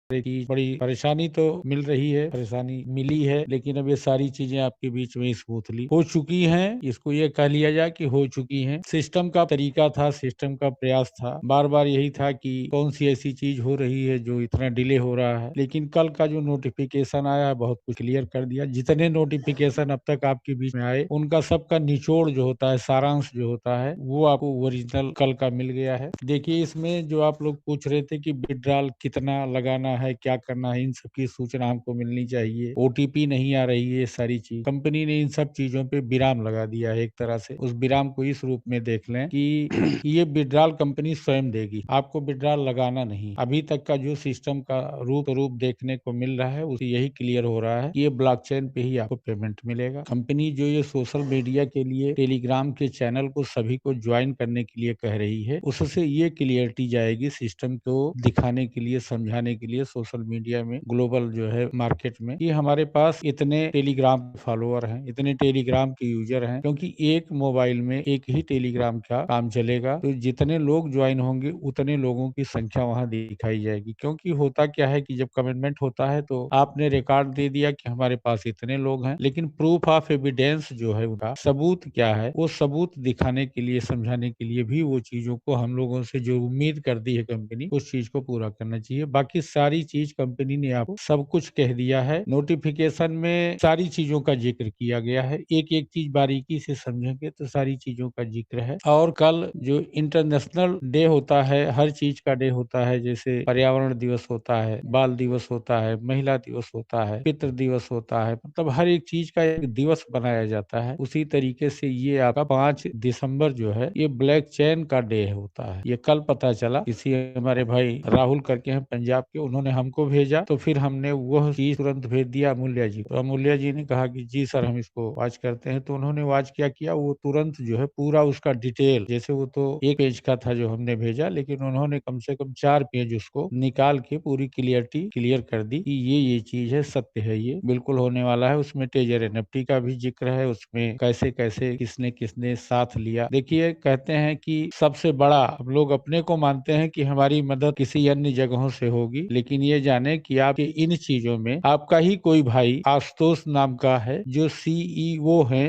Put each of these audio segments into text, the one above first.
की बड़ी परेशानी तो मिल रही है, परेशानी मिली है, लेकिन अब ये सारी चीजें आपके बीच में स्मूथली हो चुकी हैं। इसको ये कह लिया जाए कि हो चुकी हैं। सिस्टम का तरीका था, सिस्टम का प्रयास था, बार बार यही था कि कौन सी ऐसी चीज हो रही है जो इतना डिले हो रहा है। लेकिन कल का जो नोटिफिकेशन आया है बहुत कुछ क्लियर कर दिया। जितने नोटिफिकेशन अब तक आपके बीच में आए उनका सबका निचोड़ जो होता है, सारांश जो होता है, वो आपको ओरिजिनल कल का मिल गया है। देखिए, इसमें जो आप लोग पूछ रहे थे कि विड्रॉल कितना लगाना है, क्या करना है, इन सब की सूचना हमको मिलनी चाहिए, ओटीपी नहीं आ रही है, ये सारी चीज कंपनी ने इन सब चीजों पे विराम लगा दिया है। एक तरह से उस विराम को इस रूप में देख लें कि ये विड्रॉल कंपनी स्वयं देगी, आपको विड्रॉल लगाना नहीं। अभी तक का जो सिस्टम का रूप देखने को मिल रहा है उसे यही क्लियर हो रहा है कि ये ब्लॉकचेन पे ही आपको पेमेंट मिलेगा। कंपनी जो ये सोशल मीडिया के लिए टेलीग्राम के चैनल को सभी को ज्वाइन करने के लिए कह रही है, उससे ये क्लियरिटी जाएगी सिस्टम को दिखाने के लिए, समझाने के लिए सोशल मीडिया में, ग्लोबल जो है मार्केट में, कि हमारे पास इतने टेलीग्राम फॉलोअर हैं, इतने टेलीग्राम के यूजर हैं। क्योंकि एक मोबाइल में एक ही टेलीग्राम का काम चलेगा, तो जितने लोग ज्वाइन होंगे उतने लोगों की संख्या वहां दिखाई जाएगी। क्योंकि होता क्या है कि जब कमिटमेंट होता है तो आपने रिकॉर्ड दे दिया कि हमारे पास इतने लोग हैं, लेकिन प्रूफ ऑफ एविडेंस जो है, उनका सबूत क्या है, वो सबूत दिखाने के लिए, समझाने के लिए भी वो चीजों को हम लोगों से जो उम्मीद करती है कंपनी, उस चीज को पूरा करना चाहिए। बाकी सारी चीज कंपनी ने आपको सब कुछ कह दिया है। नोटिफिकेशन में सारी चीजों का जिक्र किया गया है। एक एक चीज बारीकी से समझेंगे तो सारी चीजों का जिक्र है। और कल जो इंटरनेशनल डे होता है, हर चीज का डे होता है, जैसे पर्यावरण दिवस होता है, बाल दिवस होता है, महिला दिवस होता है, पितृ दिवस होता है, मतलब हर एक चीज का एक दिवस बनाया जाता है। उसी तरीके से ये आपका 5 दिसंबर जो है ये ब्लैक चेन का डे होता है। ये कल पता चला, किसी हमारे भाई राहुल करके हैं पंजाब के, उन्होंने हमको भेजा, तो फिर हमने वह चीज तुरंत भेज दिया अमूल्य जी को। तो अमूल्य जी ने कहा कि जी सर, हम इसको वॉच करते हैं। तो उन्होंने वॉच क्या किया, वो तुरंत जो है पूरा उसका डिटेल, जैसे वो तो एक पेज का था जो हमने भेजा, लेकिन उन्होंने कम से कम 4 पेज उसको निकाल के पूरी क्लियरिटी क्लियर कर दी कि ये चीज है, सत्य है, ये बिल्कुल होने वाला है। उसमें टेजर एनएफटी का भी जिक्र है, उसमें कैसे कैसे किसने किसने साथ लिया। देखिए, कहते हैं कि सबसे बड़ा, हम लोग अपने को मानते हैं कि हमारी मदद किसी अन्य जगहों से होगी, लेकिन ये जाने कि आपके इन चीजों में आपका ही कोई भाई आशुतोष नाम का है, जो सीईओ है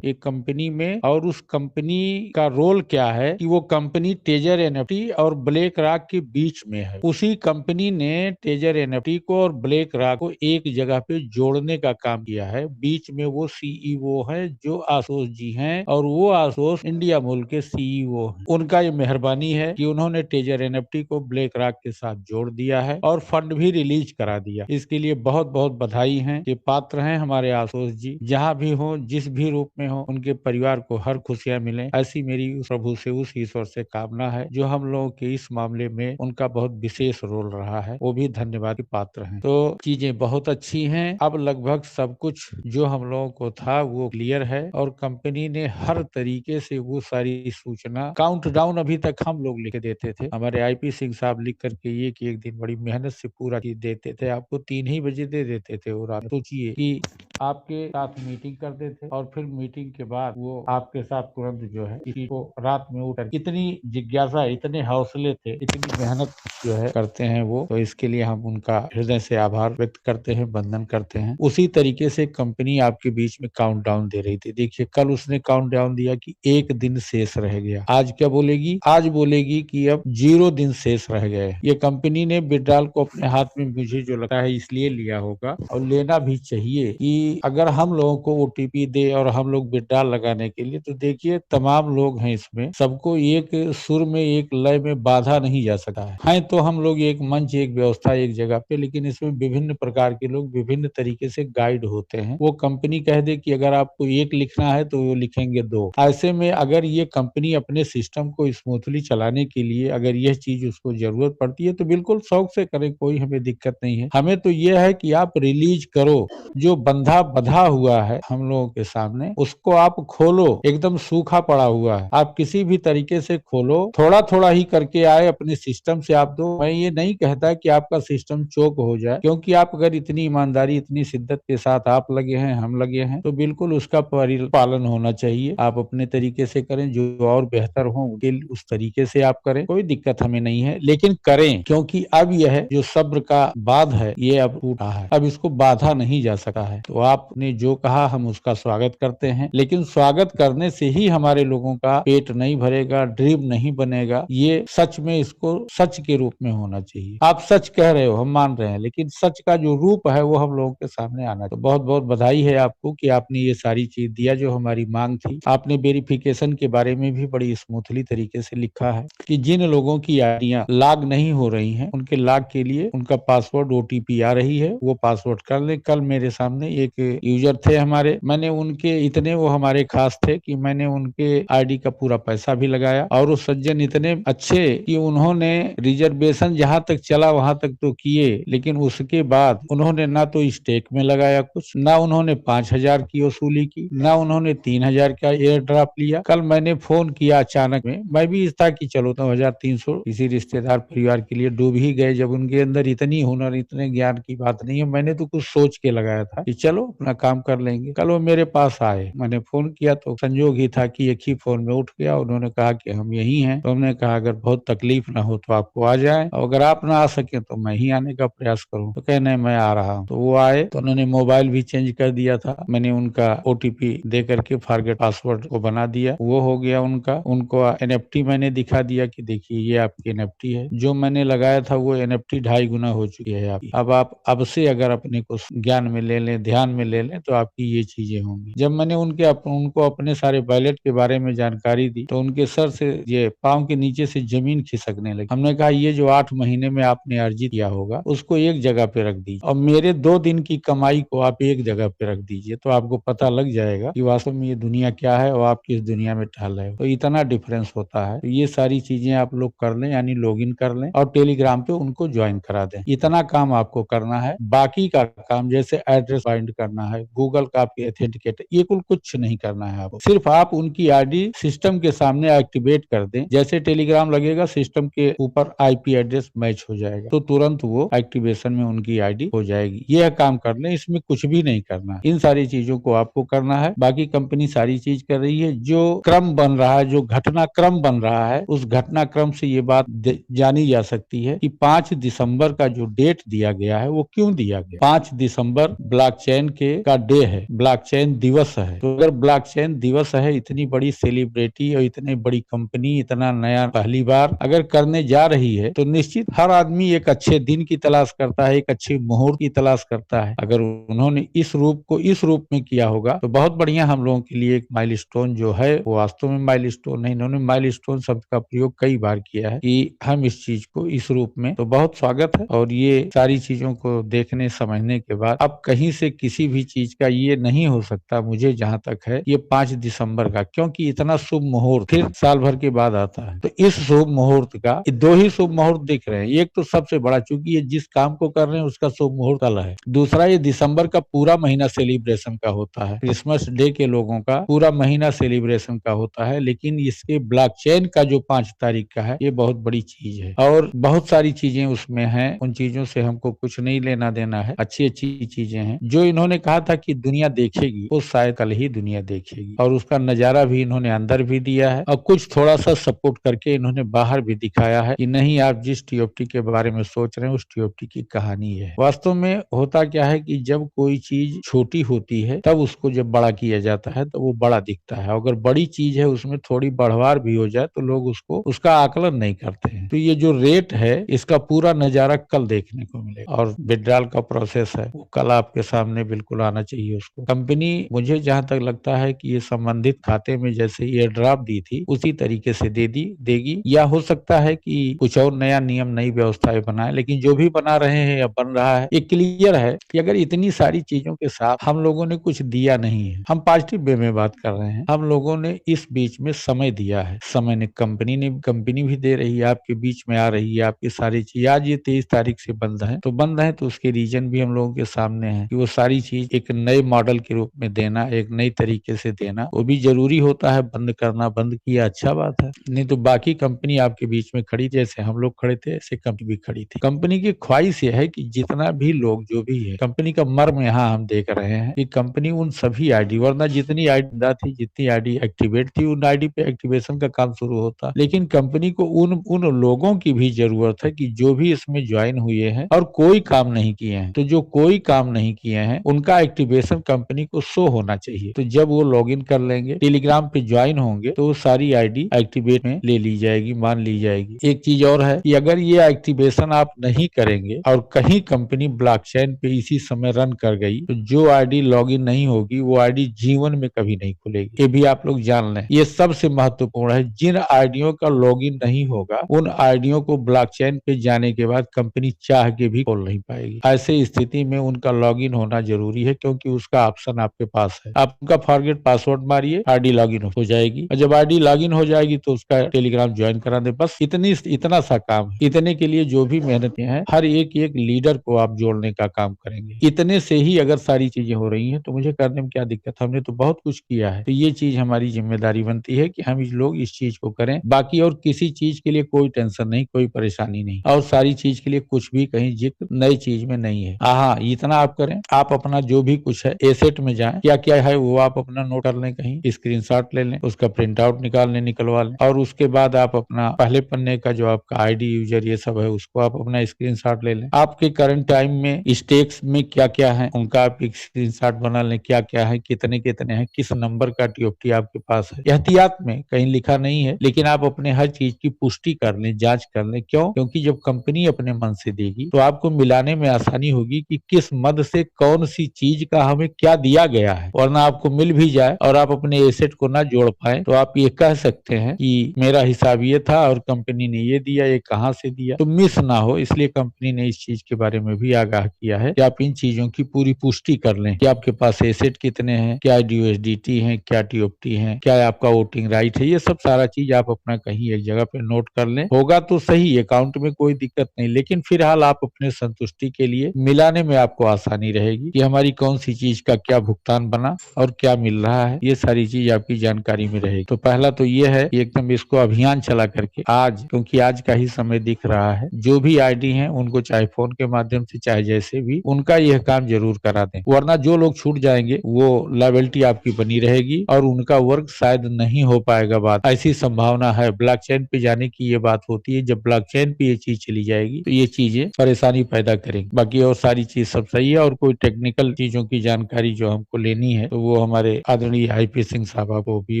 एक कंपनी में। और उस कंपनी का रोल क्या है कि वो कंपनी टेजर एनएफटी और ब्लैक रॉक के बीच में है। उसी कंपनी ने टेजर एनएफटी को और ब्लैक रॉक को एक जगह पे जोड़ने का काम किया है। बीच में वो सीईओ है जो आशुतोष जी हैं, और वो आशुतोष इंडिया मूल के सीईओ हैं। उनका ये मेहरबानी है कि उन्होंने टेजर एनएफटी को ब्लैक रॉक के साथ जोड़ दिया है और फंड भी रिलीज करा दिया। इसके लिए बहुत बहुत बधाई है, ये पात्र हैं हमारे आशुतोष जी। जहाँ भी हो, जिस भी रूप में हो, उनके परिवार को हर खुशियां मिले, ऐसी मेरी उस प्रभु से, उस ईश्वर से कामना है। जो हम लोगों के इस मामले में उनका बहुत विशेष रोल रहा है, वो भी धन्यवाद के पात्र हैं। तो चीजें बहुत अच्छी हैं। अब लगभग सब कुछ जो हम लोगों को था वो क्लियर है, और कंपनी ने हर तरीके से वो सारी सूचना, काउंटडाउन अभी तक हम लोग लिख देते थे, हमारे आईपी सिंह साहब लिख करके एक दिन बड़ी मेहनत से पूरा चीज देते थे, आपको 3 ही बजे दे देते थे। और आप सोचिए कि आपके साथ मीटिंग करते थे, और फिर मीटिंग के बाद वो आपके साथ तुरंत जो है किसी को रात में उठकर, इतनी जिज्ञासा, इतने हौसले थे, इतनी मेहनत जो है करते हैं वो। तो इसके लिए हम उनका हृदय से आभार व्यक्त करते हैं, वंदन करते हैं। उसी तरीके से कंपनी आपके बीच में काउंटडाउन दे रही थी। देखिए, कल उसने काउंटडाउन दिया कि 1 दिन शेष रह गया। आज क्या बोलेगी? आज बोलेगी कि अब 0 दिन शेष रह गए। ये कंपनी ने विड्रॉल को अपने हाथ में, मुझे जो लगता है, इसलिए लिया होगा, और लेना भी चाहिए, कि अगर हम लोगों को ओटीपी दे और हम लोग विड्रॉल लगाने के लिए, तो देखिए तमाम लोग हैं इसमें, सबको एक सुर में, एक लय में बांधा नहीं जा सकता है। तो हम लोग एक मंच, एक व्यवस्था, एक जगह पे, लेकिन इसमें विभिन्न प्रकार के लोग विभिन्न तरीके से गाइड होते हैं। वो कंपनी कह दे कि अगर आपको 1 लिखना है तो वो लिखेंगे 2। ऐसे में अगर ये कंपनी अपने सिस्टम को स्मूथली चलाने के लिए अगर यह चीज उसको जरूरत पड़ती है, तो बिल्कुल शौक से करें, कोई हमें दिक्कत नहीं है। हमें तो यह है कि आप रिलीज करो, जो बंधा बंधा हुआ है हम लोगों के सामने, उसको आप खोलो, एकदम सूखा पड़ा हुआ है, आप किसी भी तरीके से खोलो, थोड़ा थोड़ा ही करके आए, अपने सिस्टम से आप दो। मैं ये नहीं कहता कि आपका सिस्टम चोक हो जाए, क्योंकि आप अगर इतनी ईमानदारी इतनी शिद्दत के साथ आप लगे हैं, हम लगे हैं, तो बिल्कुल उसका पालन होना चाहिए। आप अपने तरीके से करें, जो और बेहतर हो उस तरीके से आप करें, कोई दिक्कत हमें नहीं है, लेकिन करें, क्योंकि अब यह जो सब्र का बांध है ये अब टूटा है, अब इसको बांधा नहीं जा सका है। तो आपने जो कहा हम उसका स्वागत करते हैं, लेकिन स्वागत करने से ही हमारे लोगों का पेट नहीं भरेगा, ड्रीम नहीं बनेगा। ये सच में इसको सच के रूप में होना चाहिए। आप सच कह रहे हो, हम मान रहे हैं, लेकिन सच का जो रूप है वो हम लोगों के सामने आना चाहिए। तो बहुत बहुत बधाई है आपको कि आपने ये सारी चीज दिया जो हमारी मांग थी। आपने वेरिफिकेशन के बारे में भी बड़ी स्मूथली तरीके से लिखा है कि जिन लोगों की आईडियां लॉग नहीं हो रही हैं, उनके लॉग के लिए उनका पासवर्ड ओटीपी आ रही है, वो पासवर्ड कर ले। कल मेरे सामने एक यूजर थे हमारे, मैंने उनके इतने वो हमारे खास थे कि मैंने उनके आईडी का पूरा पैसा भी लगाया, और वो सज्जन इतने अच्छे कि उन्होंने रिजर्वेशन जहां तक चला वहां तक तो किए, लेकिन उसके बाद उन्होंने ना तो स्टेक में लगाया कुछ, ना उन्होंने 5,000 की वसूली की, ना उन्होंने 3,000 का एयर ड्रॉप लिया। कल मैंने फोन किया अचानक में, मैं भी इस था कि चलो 9,300 किसी रिश्तेदार परिवार के लिए डूब ही गए, जब उनके अंदर इतनी हुनर इतने ज्ञान की बात नहीं है। मैंने तो कुछ सोच के लगाया था कि चलो अपना काम कर लेंगे। कल वो मेरे पास आए, मैंने फोन किया तो संजोग ही था कि एक ही फोन में उठ गया। उन्होंने कहा कि हम यही हैं। तो हमने कहा अगर बहुत तकलीफ ना हो तो आपको आ जाए, और अगर आप ना आ सके तो मैं ही आने का प्रयास करूं। तो कहे नहीं मैं आ रहा हूं। तो वो आए, तो उन्होंने मोबाइल भी चेंज कर दिया था। मैंने उनका ओटीपी दे करके फॉरगेट पासवर्ड को बना दिया, वो हो गया उनका। उनको एनएफटी मैंने दिखा दिया कि देखिए ये आपकी एनएफटी है, जो मैंने लगाया था वो एनएफटी 2.5 गुना हो चुकी है आपकी। अब आप अब से अगर अपने को ज्ञान में ले लें, ध्यान में ले लें, तो आपकी ये चीजें होंगी। जब मैंने उनको अपने सारे बैलेट के बारे में जानकारी दी, तो उनके सर से ये पाँव के नीचे से जमीन खिसकने लगी। हमने कहा ये जो 8 महीने में आपने अर्जित किया होगा उसको एक जगह पे रख दीजिए, और मेरे 2 दिन की कमाई को आप एक जगह पे रख दीजिए, तो आपको पता लग जाएगा कि वास्तव में ये दुनिया क्या है और आप किस दुनिया में टहल रहे हो। तो इतना डिफरेंस होता है। तो ये सारी चीजें आप लोग कर लें, यानी लॉग इन कर लें और टेलीग्राम पे उनको ज्वाइन करा दें। इतना काम आपको करना है। बाकी का काम जैसे एड्रेस फाइंड करना है, गूगल का आपके एथेंटिकेट, ये कुछ नहीं करना है आपको। सिर्फ आप उनकी आईडी सिस्टम के सामने एक्टिवेट कर दें। जैसे टेलीग्राम लगेगा सिस्टम के ऊपर आईपी एड्रेस मैच हो जाएगा, तो तुरंत वो एक्टिवेशन में उनकी आईडी हो जाएगी। यह काम कर लें, इसमें कुछ भी नहीं करना है। इन सारी चीजों को आपको करना है। बाकी कंपनी सारी चीज कर रही है। जो क्रम बन रहा है, जो घटनाक्रम बन रहा है, उस घटनाक्रम से ये बात जानी जा सकती है कि 5 दिसंबर का जो डेट दिया गया है वो क्यों दिया गया। 5 दिसंबर ब्लॉकचेन का डे है, ब्लॉकचेन दिवस है। तो अगर ब्लॉकचेन दिवस है, इतनी बड़ी सेलिब्रिटी और इतनी बड़ी कंपनी इतना नया पहली बार अगर करने जा रही है, तो निश्चित हर आदमी एक अच्छे दिन की तलाश करता है, एक अच्छे मुहूर्त की तलाश करता है। अगर उन्होंने इस रूप में किया होगा तो बहुत बढ़िया। हम लोगों के लिए एक माइलस्टोन जो है वो वास्तव में माइलस्टोन नहीं, इन्होंने माइलस्टोन शब्द का प्रयोग कई बार किया है कि हम इस चीज को इस रूप में, तो बहुत स्वागत है। और ये सारी चीजों को देखने समझने के बाद अब कहीं से किसी भी चीज का ये नहीं हो सकता, मुझे जहां तक है, ये 5 दिसंबर का, क्योंकि इतना शुभ मुहूर्त फिर साल भर के बाद आता है। तो इस शुभ मुहूर्त का 2 ही शुभ मुहूर्त दिख रहे हैं। एक तो सबसे बड़ा, चूंकि ये जिस काम को कर रहे हैं उसका शुभ मुहूर्त कल है। दूसरा, ये दिसंबर का पूरा महीना सेलिब्रेशन का होता है। क्रिसमस डे के लोगों का पूरा महीना सेलिब्रेशन का होता है, लेकिन इसके ब्लॉकचेन का जो 5 तारीख का है, ये बहुत बड़ी चीज है। और बहुत सारी चीजें उसमें हैं, उन चीजों से हमको कुछ नहीं लेना देना है। अच्छी अच्छी चीजें हैं। जो इन्होंने कहा था कि दुनिया देखेगी, वो शायद कल ही दुनिया देखेगी, और उसका नजारा भी इन्होंने अंदर भी दिया है, और कुछ थोड़ा सा सपोर्ट करके इन्होंने बाहर भी दिखाया है कि नहीं, आप जिस टीओटी के बारे में सोच रहे हैं उस टीओटी की कहानी है। वास्तव में होता क्या है कि जब कोई चीज छोटी होती है तब उसको जब बड़ा किया जाता है तो वो बड़ा दिखता है। अगर बड़ी चीज है उसमें थोड़ी बढ़वार भी हो जाए तो लोग उसका आकलन नहीं करते हैं। तो ये जो रेट है इसका पूरा नजारा कल देखने को मिलेगा, और विड्रॉल का प्रोसेस है वो कल आपके सामने बिल्कुल आना चाहिए। उसको कंपनी, मुझे जहां तक लगता है कि ये संबंधित खाते में जैसे एयर ड्रॉप दी थी उसी तरीके से देगी, या हो सकता है कि कुछ और नया नियम, नई व्यवस्थाएं बनाए। लेकिन जो भी बना रहे हैं या बन रहा है, ये क्लियर है कि अगर इतनी सारी चीजों के साथ हम लोगों ने कुछ दिया नहीं है, हम पॉजिटिव वे में बात कर रहे हैं, हम लोगों ने इस बीच में समय दिया है। समय ने कंपनी भी दे रही है, आपके बीच में आ रही है, आपकी सारी चीज। आज ये 23 तारीख से बंद है, तो बंद है तो उसके रीजन भी हम लोगों के सामने है कि वो सारी चीज एक नए मॉडल के रूप में देना, एक नई तरीके से देना, वो भी जरूरी होता है। बंद करना, बंद किया अच्छा बात है, नहीं तो बाकी कंपनी आपके बीच में खड़ी, जैसे हम लोग खड़े थे ऐसे कंपनी भी खड़ी थी। कंपनी की ख्वाहिश यह है कि जितना भी लोग जो भी है, कंपनी का मर्म यहाँ हम देख रहे हैं कि कंपनी उन सभी आईडी, वरना जितनी आईडी थी, जितनी आईडी एक्टिवेट थी, उन आईडी पे एक्टिवेशन का काम शुरू होता, लेकिन कंपनी को उन उन लोगों की भी जरूरत है कि जो भी इसमें ज्वाइन हुए हैं और कोई काम नहीं किए हैं, तो जो कोई काम नहीं किए हैं उनका एक्टिवेशन कंपनी को शो होना चाहिए। तो जब वो लॉगिन कर लेंगे, टेलीग्राम पे ज्वाइन होंगे, तो सारी आईडी एक्टिवेट में ले ली जाएगी, मान ली जाएगी। एक चीज और है कि अगर ये एक्टिवेशन आप नहीं करेंगे और कहीं कंपनी ब्लॉकचेन पे इसी समय रन कर गई, तो जो आईडी लॉगिन नहीं होगी वो आईडी जीवन में कभी नहीं खुलेगी। ये भी आप लोग जान लें, ये सबसे महत्वपूर्ण है। जिन आईडियों का लॉगिन नहीं होगा, उन आईडियों को ब्लॉकचेन पे जाने के बाद कंपनी चाह के भी खोल नहीं पाएगी। ऐसे स्थिति में उनका लॉगिन होना जरूरी है, क्योंकि उसका ऑप्शन आपके पास है। आप उनका फॉरगेट पासवर्ड मारिए, आईडी लॉगिन हो जाएगी, और जब आईडी लॉगिन हो जाएगी तो उसका टेलीग्राम ज्वाइन करा दे। बस इतना सा काम है। इतने के लिए जो भी मेहनतें हैं, हर एक एक लीडर को आप जोड़ने का काम करेंगे। इतने से ही अगर सारी चीजें हो रही हैं, तो मुझे करने में क्या दिक्कत, हमने तो बहुत कुछ किया है। तो ये चीज हमारी जिम्मेदारी बनती है कि हम लोग इस चीज को करें। बाकी और किसी चीज के लिए कोई टेंशन नहीं, कोई परेशानी नहीं, और सारी चीज के लिए कुछ भी कहीं जिक्र नई चीज में नहीं है। हाँ, इतना आप करें, आप अपना जो भी कुछ है एसेट में जाएं, क्या क्या है वो आप अपना नोट कर लें, कहीं स्क्रीनशॉट ले लें, उसका प्रिंट आउट निकलवा लें, और उसके बाद आप अपना पहले पन्ने का जो आपका आईडी यूजर ये सब है, उसको आप अपना स्क्रीनशॉट ले लें। आपके करंट टाइम में स्टेक्स में क्या क्या है उनका आप एक स्क्रीनशॉट बना लें, क्या क्या है, कितने कितने हैं, किस नंबर का टीओटी आपके पास है। एहतियात में कहीं लिखा नहीं है, लेकिन आप अपने हर चीज की पुष्टि कर लें, जांच कर लें। क्यों? क्योंकि जब कंपनी अपने मन से देगी तो आपको मिलाने में आसानी होगी कि किस मद से कौन सी चीज का हमें क्या दिया गया है। वरना आपको मिल भी जाए और आप अपने एसेट को ना जोड़ पाए, तो आप ये कह सकते हैं कि मेरा हिसाब ये था और कंपनी ने ये दिया, ये कहाँ से दिया, तो मिस ना हो, इसलिए कंपनी ने इस चीज के बारे में भी आगाह किया है कि आप इन चीजों की पूरी पुष्टि कर लें कि आपके पास एसेट कितने हैं, क्या यूएसडीटी है, क्या टीओटी है, क्या आपका वोटिंग राइट है। ये सब सारा चीज आप अपना कहीं एक जगह पे नोट कर लें। होगा तो सही, अकाउंट में कोई दिक्कत नहीं, लेकिन फिलहाल आप अपने संतुष्टि के लिए मिलाने में आपको आसानी रहेगी कि हमारी कौन सी चीज का क्या भुगतान बना और क्या मिल रहा है। ये सारी चीज आपकी जानकारी में रहेगी। तो पहला तो ये है कि एकदम इसको अभियान चला करके आज, क्योंकि आज का ही समय दिख रहा है, जो भी आईडी हैं उनको चाहे फोन के माध्यम से चाहे जैसे भी, उनका यह काम जरूर करा दें। वरना जो लोग छूट जाएंगे वो लायबिलिटी आपकी बनी रहेगी और उनका वर्क शायद नहीं हो पाएगा। बात ऐसी संभावना है। ब्लॉकचेन पे जाने की ये बात होती है, जब ब्लॉकचेन पे ये चीज चली जाएगी तो ये चीजें परेशानी पैदा करेंगी। बाकी और सारी चीज सब सही है, और कोई टेक्निकल चीजों की जानकारी जो हमको लेनी है तो वो हमारे आदरणीय आईपी सिंह साहब आपको भी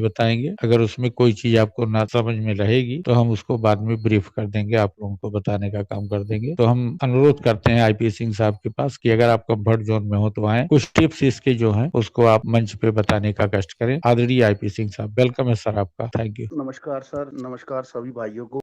बताएंगे। अगर उसमें कोई चीज आपको ना समझ में रहेगी तो हम उसको बाद में ब्रीफ कर देंगे, आप लोगों को बताने का काम कर देंगे। तो हम अनुरोध करते हैं आईपी सिंह साहब के पास कि अगर आप कंफर्ट जोन में हो तो आए, कुछ टिप्स इसके जो है उसको आप मंच पे बताने का कष्ट करें। आदरणीय आईपी सिंह साहब, वेलकम है सर आपका, थैंक यू। नमस्कार सर, नमस्कार सभी भाइयों को।